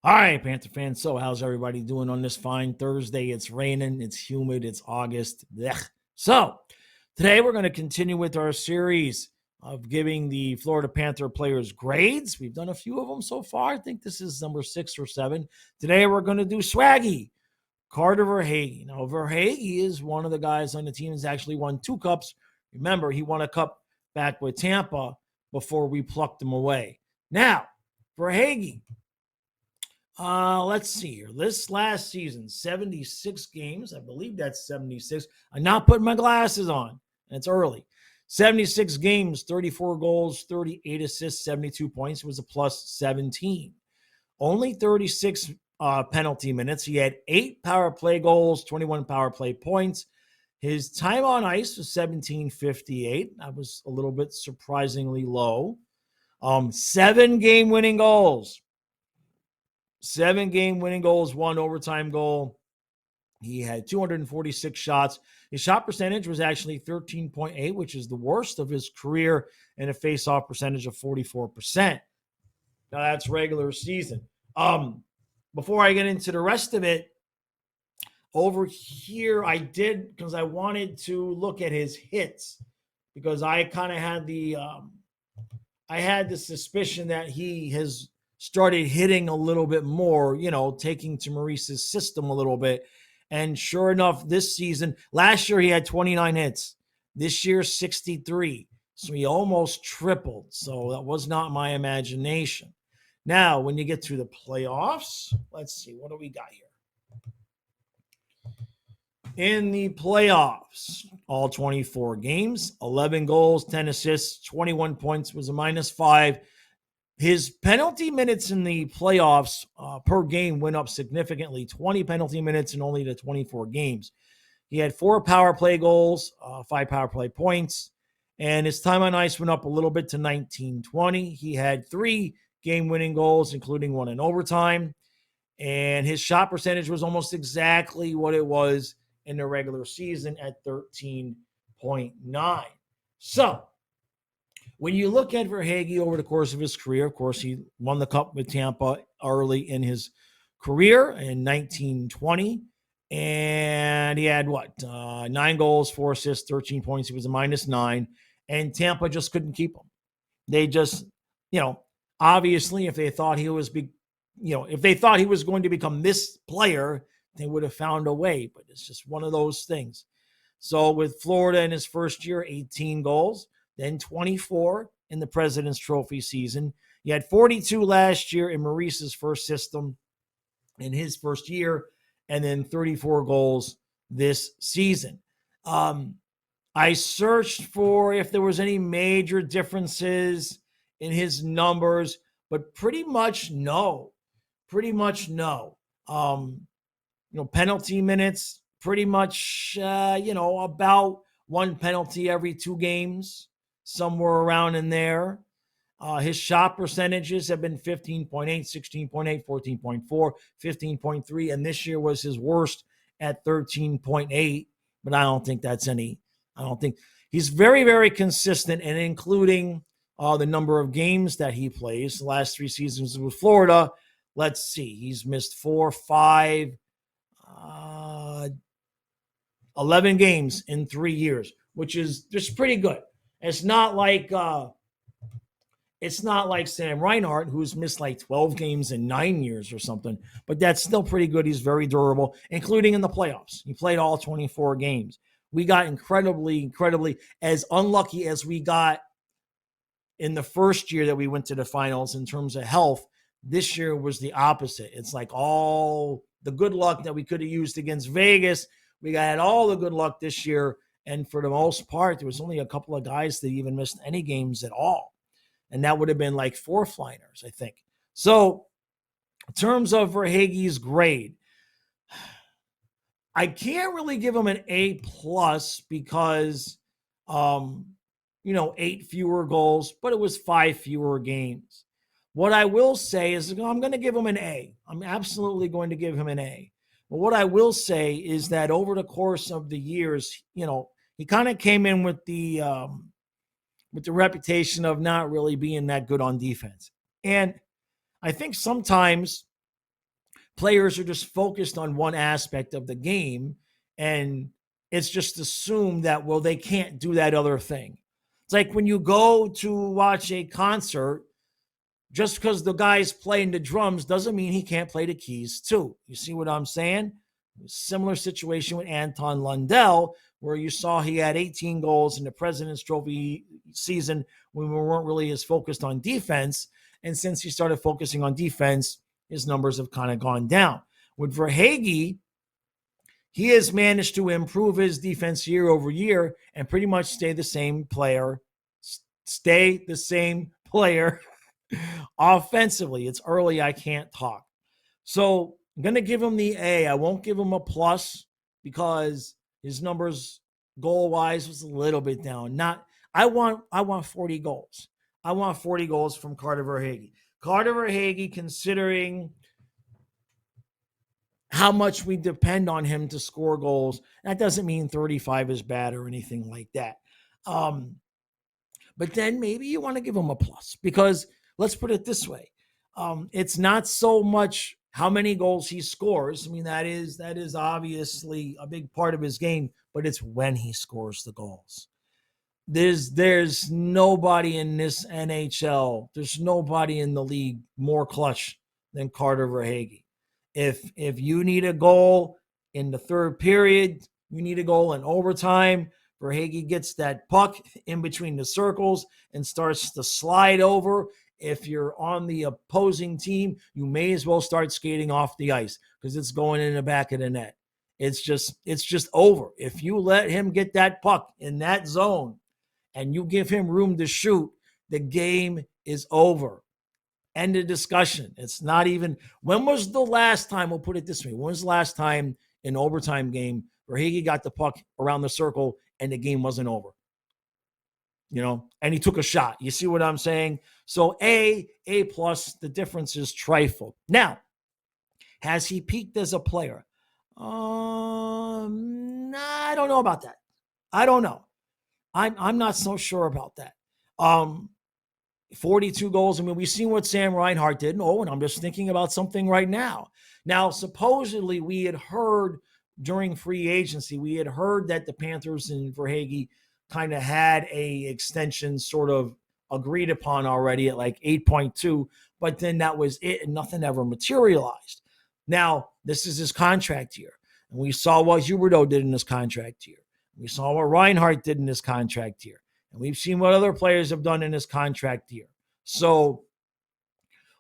All right, Panther fans. So, how's everybody doing on this fine Thursday? It's raining, it's humid, it's August. Blech. So, today we're going to continue with our series of giving the Florida Panther players grades. We've done a few of them so far. I think this is number 6 or 7. Today we're going to do Swaggy, Carter Verhaeghe. Now, Verhaeghe is one of the guys on the team that's actually won 2 cups. Remember, he won a cup back with Tampa before we plucked him away. Now, Verhaeghe. Let's see here. This last season, 76 games. I believe that's 76. I'm not putting my glasses on. It's early. 76 games, 34 goals, 38 assists, 72 points. It was a plus 17. Only 36 penalty minutes. He had 8 power play goals, 21 power play points. His time on ice was 1758. That was a little bit surprisingly low. 7 game-winning goals. 7 game-winning goals, 1 overtime goal. He had 246 shots. His shot percentage was actually 13.8, which is the worst of his career, and a face-off percentage of 44%. Now, that's regular season. Before I get into the rest of it, over here I did, because I wanted to look at his hits, because I kind of had the suspicion that he has started hitting a little bit more, taking to Maurice's system a little bit. And sure enough, this season, last year he had 29 hits. This year, 63. So he almost tripled. So that was not my imagination. Now, when you get to the playoffs, let's see, what do we got here? In the playoffs, all 24 games, 11 goals, 10 assists, 21 points, was a -5. His penalty minutes in the playoffs per game went up significantly, 20 penalty minutes in only the 24 games. He had 4 power play goals, 5 power play points, and his time on ice went up a little bit to 19-20. He had 3 game-winning goals, including 1 in overtime, and his shot percentage was almost exactly what it was in the regular season at 13.9. So, when you look at Verhaeghe over the course of his career, of course, he won the cup with Tampa early in his career in 1920. And he had 9 goals, 4 assists, 13 points. He was a -9. And Tampa just couldn't keep him. They just, obviously, if they thought he was going to become this player, they would have found a way. But it's just one of those things. So with Florida in his first year, 18 goals. Then 24 in the President's Trophy season. He had 42 last year in Maurice's first system in his first year, and then 34 goals this season. I searched for if there was any major differences in his numbers, but pretty much no. Penalty minutes, pretty much, about 1 penalty every 2 games. Somewhere around in there. His shot percentages have been 15.8, 16.8, 14.4, 15.3, and this year was his worst at 13.8, but I don't think he's very, very consistent, and including the number of games that he plays. The last 3 seasons with Florida, let's see, he's missed 11 games in 3 years, which is just pretty good. It's not like Sam Reinhart, who's missed like 12 games in 9 years or something, but that's still pretty good. He's very durable, including in the playoffs. He played all 24 games. We got incredibly, as unlucky as we got in the first year that we went to the finals in terms of health. This year was the opposite. It's like all the good luck that we could have used against Vegas. We got all the good luck this year. And for the most part, there was only a couple of guys that even missed any games at all. And that would have been like 4th-liners, I think. So in terms of Verhaeghe's grade, I can't really give him an A+ because, 8 fewer goals, but it was 5 fewer games. What I will say is I'm going to give him an A. I'm absolutely going to give him an A. But what I will say is that over the course of the years, he kind of came in with the reputation of not really being that good on defense. And I think sometimes players are just focused on one aspect of the game, and it's just assumed that, well, they can't do that other thing. It's like when you go to watch a concert, just because the guy's playing the drums doesn't mean he can't play the keys too. You see what I'm saying? Similar situation with Anton Lundell, where you saw he had 18 goals in the President's Trophy season when we weren't really as focused on defense. And since he started focusing on defense, his numbers have kind of gone down. With Verhaeghe, he has managed to improve his defense year over year and pretty much stay the same player offensively. It's early. I can't talk. So I'm going to give him the A. I won't give him a plus because his numbers goal-wise was a little bit down. I want 40 goals. I want 40 goals from Carter Verhaeghe. Carter Verhaeghe, considering how much we depend on him to score goals, that doesn't mean 35 is bad or anything like that. But then maybe you want to give him a plus because let's put it this way. It's not so much how many goals he scores. I mean, that is obviously a big part of his game, but it's when he scores the goals. There's nobody in this NHL, there's nobody in the league more clutch than Carter Verhaeghe. If you need a goal in the third period, you need a goal in overtime, Verhaeghe gets that puck in between the circles and starts to slide over. If you're on the opposing team, you may as well start skating off the ice because it's going in the back of the net. It's just over. If you let him get that puck in that zone and you give him room to shoot, the game is over. End of discussion. It's not even, when was the last time, we'll put it this way, when was the last time in an overtime game Verhaeghe got the puck around the circle and the game wasn't over? And he took a shot. You see what I'm saying? So A plus, the difference is trifle. Now, has he peaked as a player? I don't know about that. I don't know. I'm not so sure about that. 42 goals. I mean, we've seen what Sam Reinhart did. And I'm just thinking about something right now. Now, supposedly we had heard during free agency, we had heard that the Panthers and Verhaeghe kind of had a extension sort of agreed upon already at like 8.2, but then that was it and nothing ever materialized. Now, this is his contract year. And we saw what Huberdeau did in his contract year. We saw what Reinhart did in his contract year. And we've seen what other players have done in his contract year. So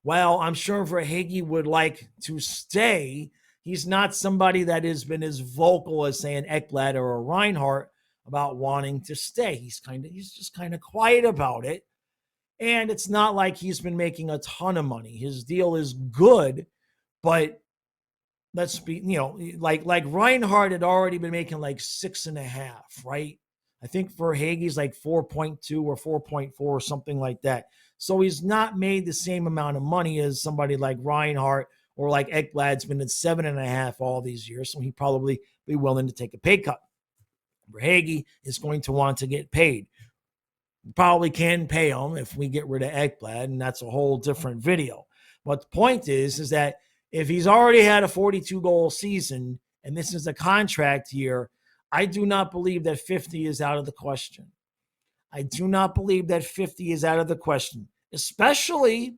while I'm sure Verhaeghe would like to stay, he's not somebody that has been as vocal as, say, an Ekblad or a Reinhart about wanting to stay. He's just kind of quiet about it. And it's not like he's been making a ton of money. His deal is good, but let's be, like Reinhart had already been making like 6.5, right? I think Verhaeghe's like 4.2 or 4.4 or something like that. So he's not made the same amount of money as somebody like Reinhart or like Ekblad's been at 7.5 all these years. So he'd probably be willing to take a pay cut. Verhaeghe is going to want to get paid. Probably can pay him if we get rid of Ekblad, and that's a whole different video. But the point is that if he's already had a 42-goal season and this is a contract year, I do not believe that 50 is out of the question. I do not believe that 50 is out of the question, especially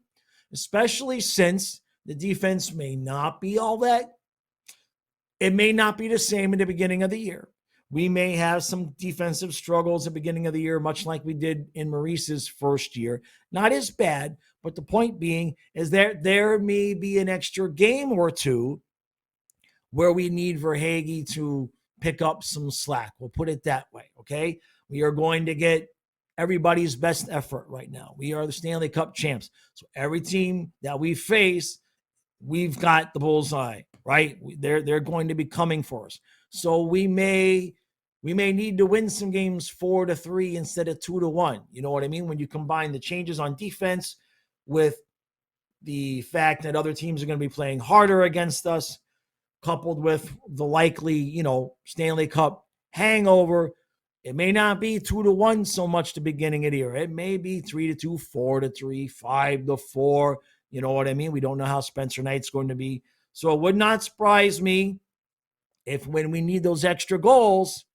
since the defense may not be all that. It may not be the same in the beginning of the year. We may have some defensive struggles at the beginning of the year, much like we did in Maurice's first year. Not as bad, but the point being is that there may be an extra game or two where we need Verhaeghe to pick up some slack. We'll put it that way, okay? We are going to get everybody's best effort right now. We are the Stanley Cup champs. So every team that we face, we've got the bullseye, right? They're going to be coming for us. So we may need to win some games 4-3 instead of 2-1. You know what I mean? When you combine the changes on defense with the fact that other teams are going to be playing harder against us, coupled with the likely, Stanley Cup hangover, it may not be 2-1 so much the beginning of the year. It may be 3-2, 4-3, 5-4. You know what I mean? We don't know how Spencer Knight's going to be. So it would not surprise me if when we need those extra goals,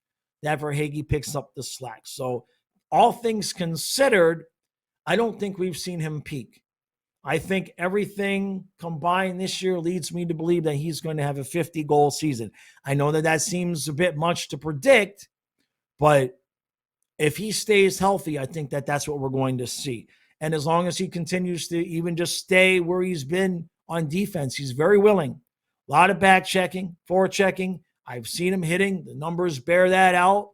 that Verhaeghe picks up the slack. So all things considered, I don't think we've seen him peak. I think everything combined this year leads me to believe that he's going to have a 50-goal season. I know that seems a bit much to predict, but if he stays healthy, I think that's what we're going to see. And as long as he continues to even just stay where he's been on defense, he's very willing. A lot of back checking, forward checking. I've seen him hitting. The numbers bear that out.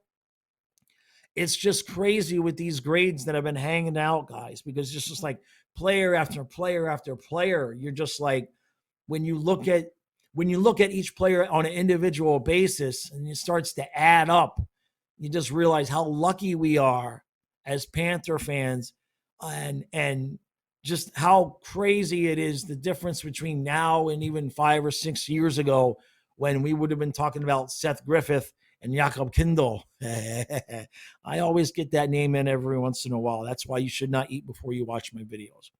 It's just crazy with these grades that have been hanging out, guys, because it's just like player after player after player. You're just like, when you look at each player on an individual basis and it starts to add up, you just realize how lucky we are as Panther fans, and just how crazy it is, the difference between now and even 5 or 6 years ago, when we would have been talking about Seth Griffith and Jakob Kindl. I always get that name in every once in a while. That's why you should not eat before you watch my videos.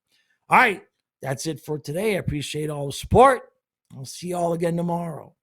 All right, that's it for today. I appreciate all the support. I'll see you all again tomorrow.